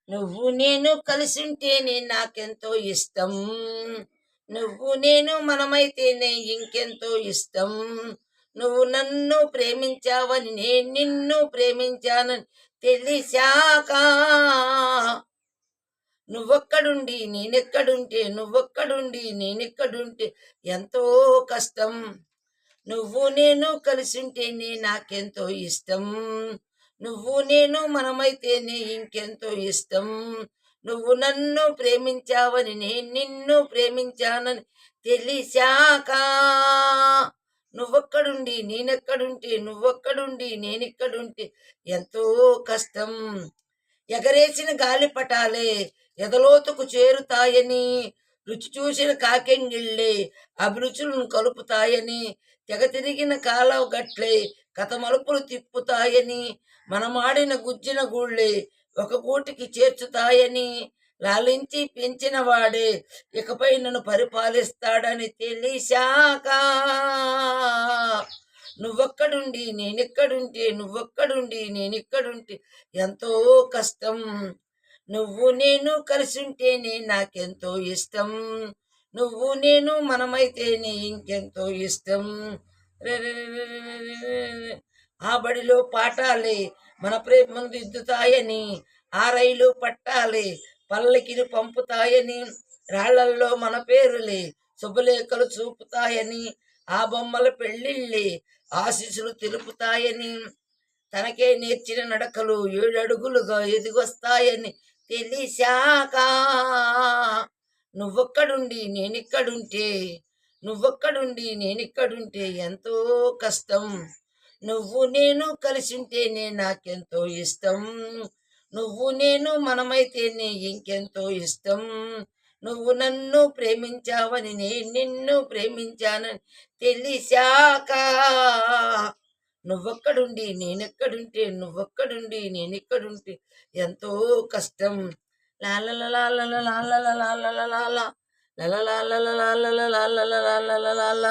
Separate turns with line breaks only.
నువ్వు నేను కలిసుంటేనే నాకెంతో ఇష్టం. నువ్వు నేను మనమైతేనే ఇంకెంతో ఇష్టం. నువ్వు నన్ను ప్రేమించావని నేను నిన్ను ప్రేమించానని తెలిసాక నువ్వొక్కడుండి నేనెక్కడుంటే నువ్వొక్కడుండి నేనెక్కడుంటే ఎంతో కష్టం. నువ్వు నేను కలిసుంటేనే నాకెంతో ఇష్టం. నువ్వు నేను మనమైతేనే ఇంకెంతో ఇష్టం. నువ్వు నన్ను ప్రేమించావని నేను నిన్ను ప్రేమించానని తెలిసాక నువ్వొక్కడుండి నేనెక్కడుంటే నువ్వొక్కడుండి నేనెక్కడుంటే ఎంతో కష్టం. ఎగరేసిన గాలిపటాలే ఎదలోతుకు చేరుతాయని, రుచి చూసిన కాకెంగిళ్ళే అభిరుచులను కలుపుతాయని, తెగ తిరిగిన కాలవ గట్లే కథ మలుపులు తిప్పుతాయని, మనమాడిన గుజ్జిన గూళ్ళే ఒక గూటికి చేర్చుతాయని, లాలించి పెంచిన వాడే ఇకపై నన్ను పరిపాలిస్తాడని తెలిసాక నువ్వొక్కడుండి నేనెక్కడుంటే నువ్వొక్కడుండి నేనెక్కడుంటే ఎంతో కష్టం. నువ్వు నేను కలిసుంటేనే నాకెంతో ఇష్టం. నువ్వు నేను మనమైతేనే ఇంకెంతో ఇష్టం. రెరెరెరెరెరెరెరె. ఆ బడిలో పాఠాలే మన ప్రేమను దిద్దుతాయని, ఆ రైలు పట్టాలే పల్లకిని పంపుతాయని, రాళ్లల్లో మన పేరులే శుభలేఖలు చూపుతాయని, ఆ బొమ్మల పెళ్ళిళ్ళే ఆశీస్సులు తెలుపుతాయని, తనకే నేర్చిన నడకలు 7 అడుగులుగా ఎదిగొస్తాయని తెలిసాక నువ్వొక్కడుండి నేనిక్కడుంటే నువ్వొక్కడుండి నేనిక్కడుంటే ఎంతో కష్టం. నువ్వు నేను కలిసుంటేనే నాకెంతో ఇష్టం. నువ్వు నేను మనమైతేనే ఇంకెంతో ఇష్టం. నువ్వు నన్ను ప్రేమించావని నేను నిన్ను ప్రేమించానని తెలిసాక నువ్వొక్కడుండి నేనెక్కడుంటే నువ్వొక్కడుండి నేనెక్కడుంటే ఎంతో కష్టం. లాలలలాలలలాలలలాలలలాల లలలాలలలాలలలాలలలాల